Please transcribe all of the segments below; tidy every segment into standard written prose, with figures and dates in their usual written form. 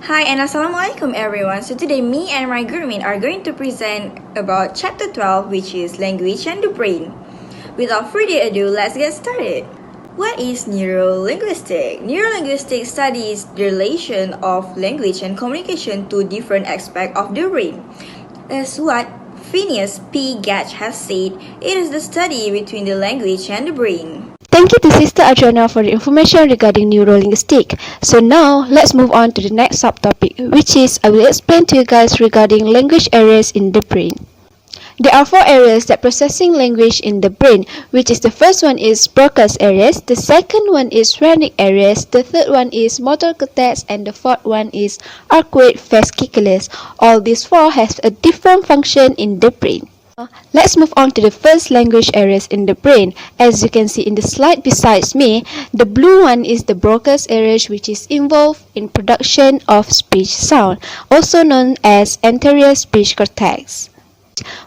Hi and Assalamualaikum everyone. So today me and my groupmate are going to present about chapter 12, which is language and the brain. Without further ado, let's get started. What is neurolinguistics? Neurolinguistics studies the relation of language and communication to different aspects of the brain. As what Phineas P. Gage has said, it is the study between the language and the brain. Thank you to Sister Adriana for the information regarding neurolinguistics. So now, let's move on to the next subtopic, which is I will explain to you guys regarding language areas in the brain. There are 4 areas that processing language in the brain, which is the first one is Broca's areas, the second one is Wernicke areas, the third one is motor cortex, and the fourth one is arcuate fasciculus. All these 4 have a different function in the brain. Let's move on to the first language areas in the brain. As you can see in the slide besides me, the blue one is the Broca's areas, which is involved in production of speech sound, also known as anterior speech cortex.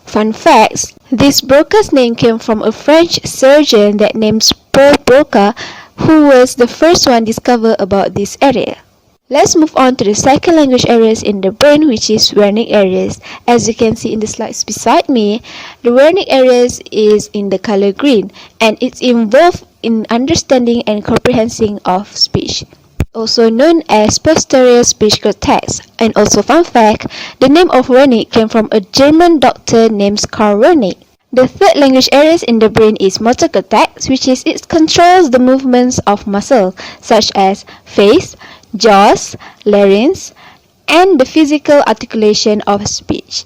Fun facts: this Broca's name came from a French surgeon that named Paul Broca, who was the first one discover about this area. Let's move on to the second language areas in the brain, which is Wernicke areas. As you can see in the slides beside me, the Wernicke areas is in the color green, and it's involved in understanding and comprehending of speech, also known as posterior speech cortex. And also fun fact, the name of Wernicke came from a German doctor named Karl Wernicke. The third language areas in the brain is motor cortex, which is it controls the movements of muscle such as face, jaws, larynx, and the physical articulation of speech.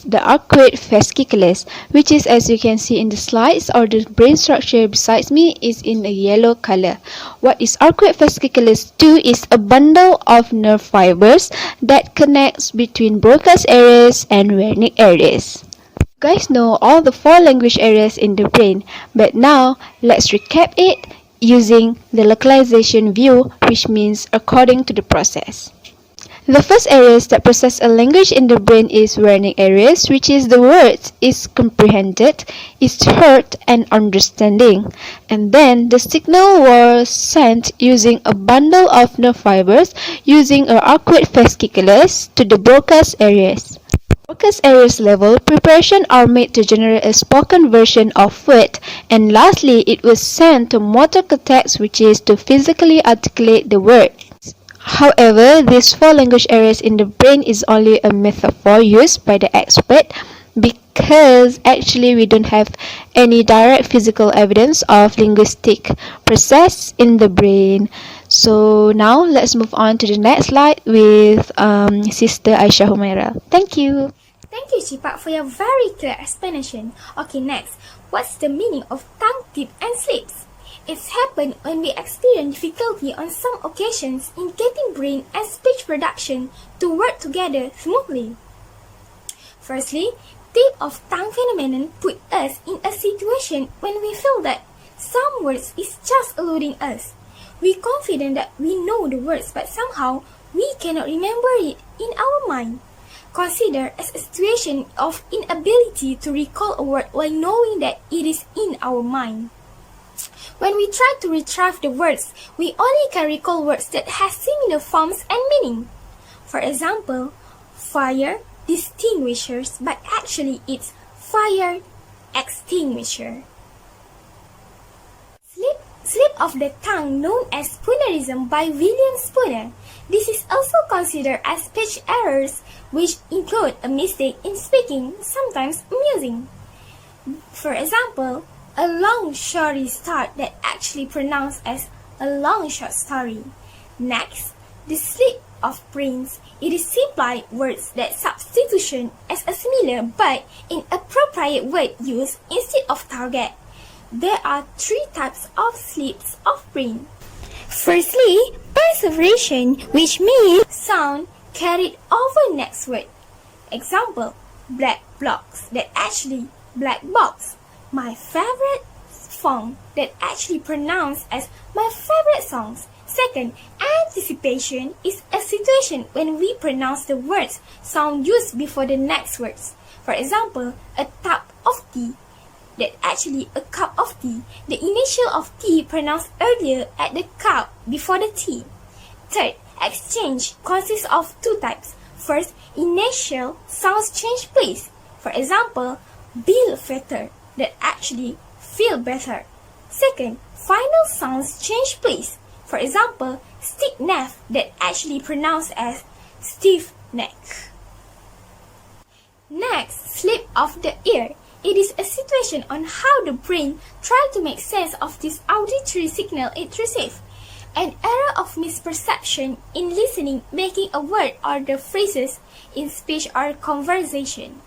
The arcuate fasciculus, which is, as you can see in the slides, or the brain structure besides me, is in a yellow color. What is arcuate fasciculus do is a bundle of nerve fibers that connects between Broca's areas and Wernicke areas. You guys know all the 4 language areas in the brain, but now let's recap it using the localization view, which means according to the process. The first areas that process a language in the brain is Wernicke areas, which is the words is comprehended, is heard, and understanding. And then the signal was sent using a bundle of nerve fibers using an arcuate fasciculus to the Broca's areas. Broca's areas level, preparation are made to generate a spoken version of word, and lastly, it was sent to motor cortex, which is to physically articulate the word. However, these 4 language areas in the brain is only a metaphor used by the expert, because actually we don't have any direct physical evidence of linguistic process in the brain. So now let's move on to the next slide with Sister Aisyah Humaira. Thank you. Thank you, Cipak, for your very clear explanation. Okay, next, what's the meaning of tongue tip and slips? It's happened when we experience difficulty on some occasions in getting brain and speech production to work together smoothly. Firstly, tip of tongue phenomenon put us in a situation when we feel that some words is just eluding us. We confident that we know the words, but somehow we cannot remember it in our mind. Consider as a situation of inability to recall a word while knowing that it is in our mind. When we try to retrieve the words, we only can recall words that have similar forms and meaning. For example, fire distinguishers, but actually it's fire extinguisher. Slip of the tongue, known as spoonerism by William Spooner. This is also considered as speech errors, which include a mistake in speaking, sometimes amusing. For example, a long story start that actually pronounced as a long short story. Next, the slip of brains. It is simplified words that substitution as a similar but inappropriate word used instead of target. There are 3 types of slips of brain. Firstly, perseveration, which means sound carried over next word. Example, black blocks that actually black box. My favorite song that actually pronounced as my favorite songs. Second, anticipation is a situation when we pronounce the words sound used before the next words. For example, a cup of tea. That actually a cup of tea. The initial of tea pronounced earlier at the cup before the tea. Third, exchange consists of two types. First, initial sounds change place. For example, feel better, that actually feel better. Second, final sounds change place. For example, stiff neck, that actually pronounced as stiff neck. Next, slip of the ear. It is a situation on how the brain tries to make sense of this auditory signal it receives. An error of misperception in listening, making a word or the phrases in speech or conversation.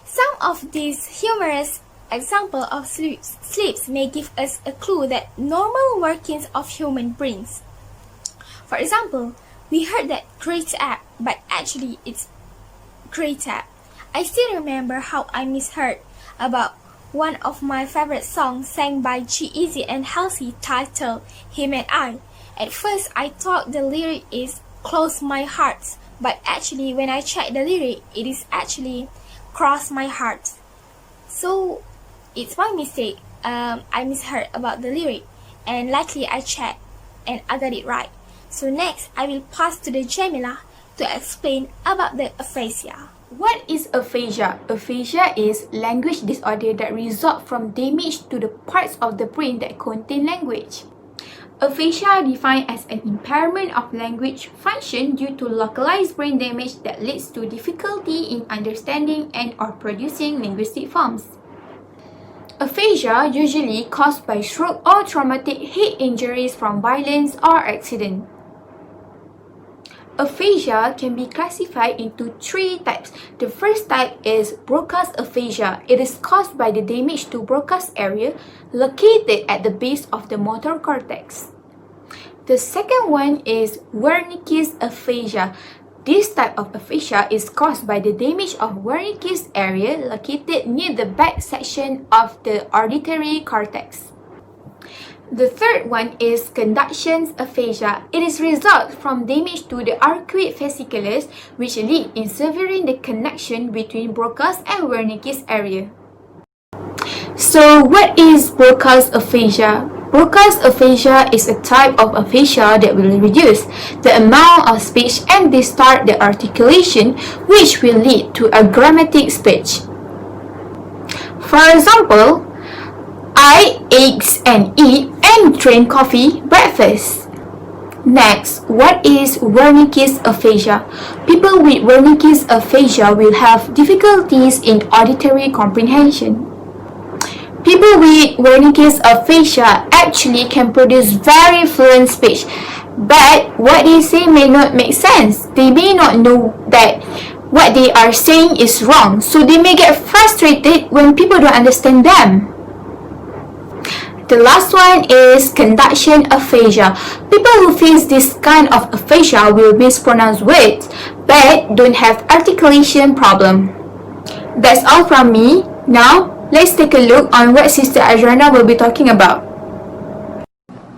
Some of these humorous examples of slips may give us a clue that normal workings of human brains. For example, we heard that great app, but actually it's great app. I still remember how I misheard about one of my favorite songs sang by G-Eazy and Halsey titled Him and I. At first, I thought the lyric is Close My Heart, but actually when I checked the lyric, it is actually Cross My Heart. So, it's my mistake. I misheard about the lyric, and luckily I checked and I got it right. So next, I will pass to the Jamila to explain about the aphasia. What is aphasia? Aphasia is language disorder that result from damage to the parts of the brain that contain language. Aphasia defined as an impairment of language function due to localized brain damage that leads to difficulty in understanding and or producing linguistic forms. Aphasia usually caused by stroke or traumatic head injuries from violence or accident. Aphasia can be classified into three types. The first type is broadcast aphasia. It is caused by the damage to broadcast area located at the base of the motor cortex. The second one is Wernicke's aphasia. This type of aphasia is caused by the damage of Wernicke's area located near the back section of the auditory cortex. The third one is conduction aphasia. It is result from damage to the arcuate fasciculus, which lead in severing the connection between broadcast and Wernicke's area. So what is broadcast aphasia? Broadcast aphasia is a type of aphasia that will reduce the amount of speech and distort the articulation, which will lead to a grammatic speech. For example, I eggs and eat and drink coffee breakfast. Next, what is Wernicke's aphasia? People with Wernicke's aphasia will have difficulties in auditory comprehension. People with Wernicke's aphasia actually can produce very fluent speech, but what they say may not make sense. They may not know that what they are saying is wrong, so they may get frustrated when people don't understand them. The last one is conduction aphasia. People who face this kind of aphasia will mispronounce words but don't have articulation problem. That's all from me. Now, let's take a look on what Sister Adriana will be talking about.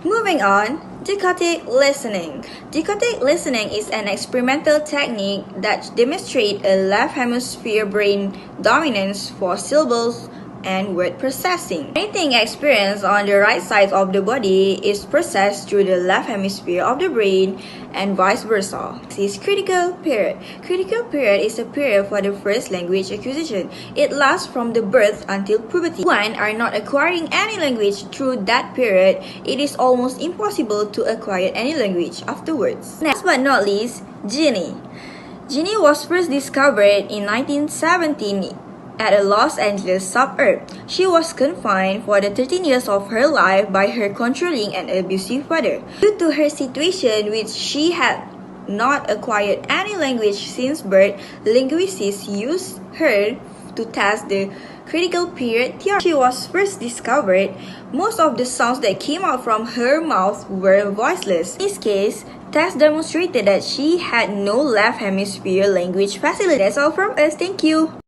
Moving on, decoding listening. Decoding listening is an experimental technique that demonstrates a left hemisphere brain dominance for syllables and word processing. Anything experienced on the right side of the body is processed through the left hemisphere of the brain and vice versa. This is critical period. Critical period is a period for the first language acquisition. It lasts from the birth until puberty. When are not acquiring any language through that period, it is almost impossible to acquire any language afterwards. Last but not least, Genie. Genie was first discovered in 1917 at a Los Angeles suburb. She was confined for the 13 years of her life by her controlling and abusive father. Due to her situation, which she had not acquired any language since birth, linguists used her to test the critical period theory. She was first discovered, most of the sounds that came out from her mouth were voiceless. In this case, tests demonstrated that she had no left hemisphere language facility. That's all from us. Thank you.